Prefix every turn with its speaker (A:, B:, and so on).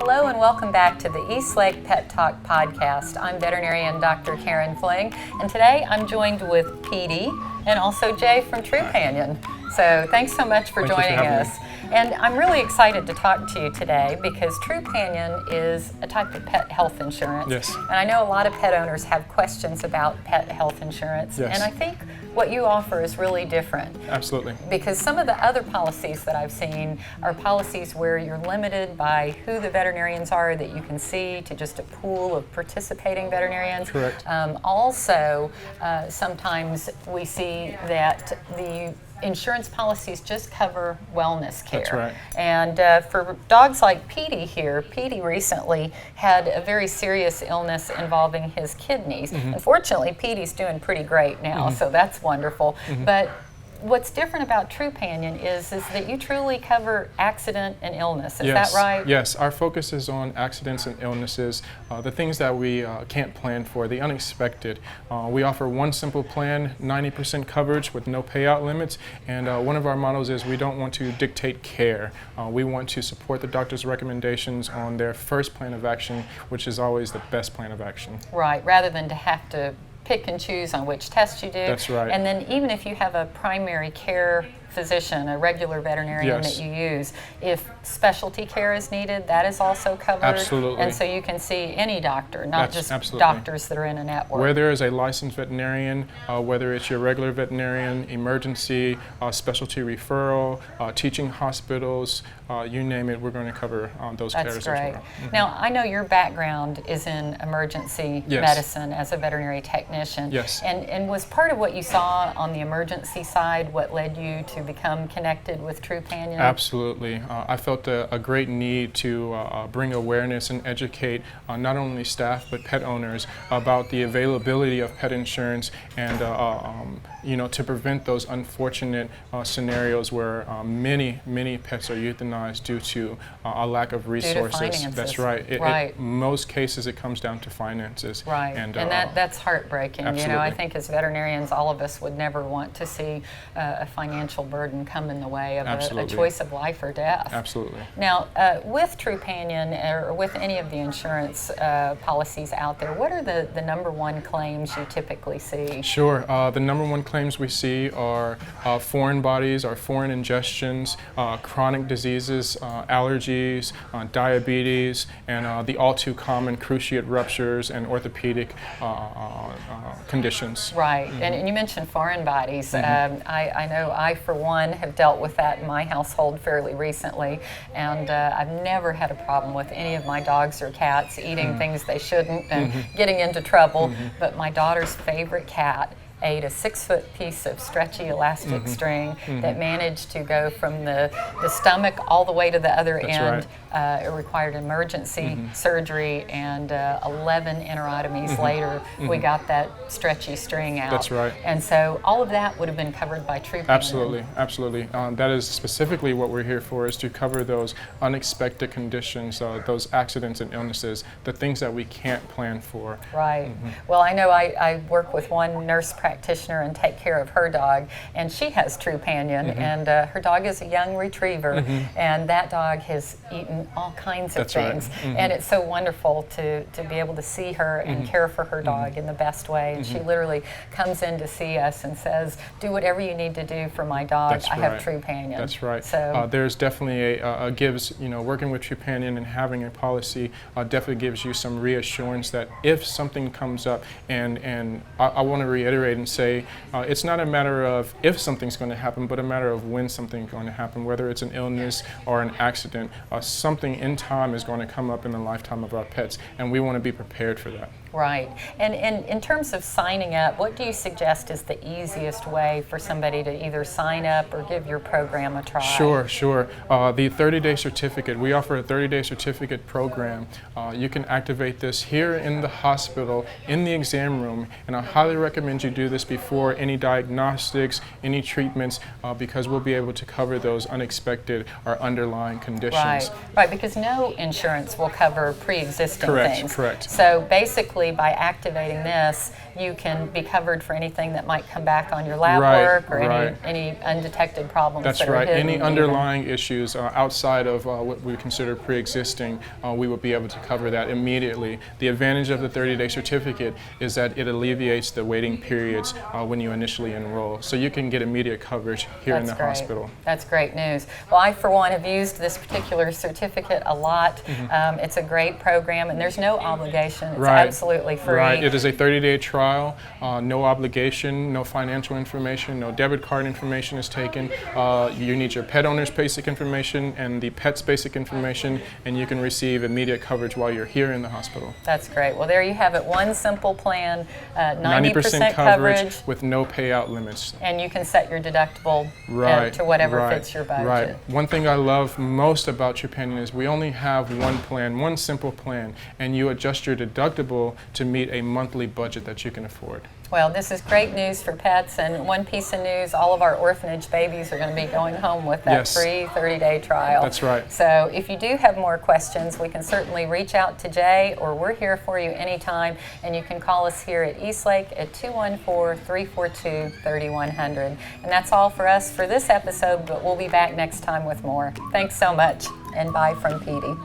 A: Hello and welcome back to the East Lake Pet Talk podcast. I'm veterinarian Dr. Karen Fling, and today I'm joined with Petey and also Jay from Trupanion. So thanks so much for joining us. And I'm really excited to talk to you today because Trupanion is a type of pet health insurance.
B: Yes.
A: And I know a lot of pet owners have questions about pet health insurance.
B: Yes.
A: And I think what you offer is really different.
B: Absolutely.
A: Because some of the other policies that I've seen are policies where you're limited by who the veterinarians are that you can see to just a pool of participating veterinarians.
B: Correct.
A: Also, sometimes we see that the insurance policies just cover wellness care.
B: That's right.
A: And for dogs like Petey here, Petey recently had a very serious illness involving his kidneys.
B: Mm-hmm.
A: Unfortunately, Petey's doing pretty great now,
B: Mm-hmm.
A: so that's wonderful.
B: Mm-hmm.
A: But what's different about Trupanion is that you truly cover accident and illness. Is
B: Yes.
A: that right?
B: Yes. Our focus is on accidents and illnesses, the things that we can't plan for, the unexpected. We offer one simple plan, 90% coverage with no payout limits, and one of our mottos is we don't want to dictate care. We want to support the doctor's recommendations on their first plan of action, which is always the best plan of action.
A: Right, rather than to have to pick and choose on which test you do.
B: That's right.
A: And then even if you have a primary care physician, a regular veterinarian
B: Yes.
A: that you use, if specialty care is needed, that is also covered.
B: Absolutely.
A: And so you can see any doctor, not just
B: Absolutely.
A: doctors that are in a network.
B: Where there is a licensed veterinarian, whether it's your regular veterinarian, emergency, specialty referral, teaching hospitals, you name it, we're going to cover those cares
A: That's
B: as
A: great.
B: well. Mhm.
A: Now, I know your background is in emergency
B: Yes.
A: medicine as a veterinary technician.
B: Yes.
A: And was part of what you saw on the emergency side what led you to become connected with Trupanion?
B: Absolutely. I felt a great need to bring awareness and educate not only staff but pet owners about the availability of pet insurance and to prevent those unfortunate scenarios where many pets are euthanized due to a lack of resources.
A: finances.
B: That's right.
A: Right.
B: Most cases it comes down to finances.
A: Right, and that's heartbreaking.
B: Absolutely.
A: You know, I think as veterinarians, all of us would never want to see a financial burden come in the way of a
B: Absolutely.
A: choice of life or death.
B: Absolutely.
A: Now, with Trupanion or with any of the insurance policies out there, what are the number one claims you typically see?
B: Sure. The number one claims we see are foreign bodies, or foreign ingestions, chronic diseases, allergies, diabetes, and the all too common cruciate ruptures and orthopedic conditions.
A: Right, and you mentioned foreign bodies. I know I, for one, have dealt with that in my household fairly recently, and I've never had a problem with any of my dogs or cats eating things they shouldn't and getting into trouble, but my daughter's favorite cat ate a 6-foot piece of stretchy elastic string that managed to go from the stomach all the way to the other
B: That's
A: end. It required emergency surgery, and 11 enterotomies later, we got that stretchy string out.
B: That's right.
A: And so all of that would have been covered by Trupanion.
B: Absolutely, absolutely. That is specifically what we're here for, is to cover those unexpected conditions, those accidents and illnesses, the things that we can't plan for.
A: Right. Well, I know I work with one nurse practitioner and take care of her dog, and she has Trupanion, and her dog is a young retriever, and that dog has eaten all kinds of
B: That's right.
A: things. And it's so wonderful to be able to see her and care for her dog in the best way. And she literally comes in to see us and says, "Do whatever you need to do for my dog.
B: That's
A: I have
B: right.
A: Trupanion."
B: That's right.
A: So
B: there's definitely a gives, working with Trupanion and having a policy definitely gives you some reassurance that if something comes up, and I want to reiterate and say, it's not a matter of if something's going to happen, but a matter of when something's going to happen, whether it's an illness or an accident. Something in time is going to come up in the lifetime of our pets, and we want to be prepared for that.
A: Right. And in terms of signing up, what do you suggest is the easiest way for somebody to either sign up or give your program a try?
B: Sure. The 30-day certificate, we offer a 30-day certificate program. You can activate this here in the hospital, in the exam room, and I highly recommend you do this before any diagnostics, any treatments, because we'll be able to cover those unexpected or underlying conditions.
A: Right, because no insurance will cover pre-existing things.
B: Correct.
A: So basically, by activating this, you can be covered for anything that might come back on your lab
B: Right,
A: work or
B: right.
A: any undetected problems.
B: That's
A: that are
B: right.
A: hidden
B: Any
A: even.
B: underlying issues outside of what we consider pre-existing, we would be able to cover that immediately. The advantage of the 30-day certificate is that it alleviates the waiting periods when you initially enroll. So you can get immediate coverage here in the hospital.
A: That's great news. Well, I, for one, have used this particular certificate a lot. It's a great program, and there's no obligation. It's absolutely free.
B: Right. It is a 30-day trial, no obligation, no financial information, no debit card information is taken. You need your pet owner's basic information and the pet's basic information, and you can receive immediate coverage while you're here in the hospital.
A: That's great. Well, there you have it. One simple plan, 90%
B: coverage with no payout limits.
A: And you can set your deductible to whatever fits your budget.
B: Right. One thing I love most about Trupanion is we only have one plan, one simple plan, and you adjust your deductible to meet a monthly budget that you can afford.
A: Well, this is great news for pets, and one piece of news, all of our orphanage babies are going to be going home with that free 30-day trial.
B: That's right.
A: So if you do have more questions, we can certainly reach out to Jay, or we're here for you anytime, and you can call us here at Eastlake at 214-342-3100. And that's all for us for this episode, but we'll be back next time with more. Thanks so much, and bye from Petey.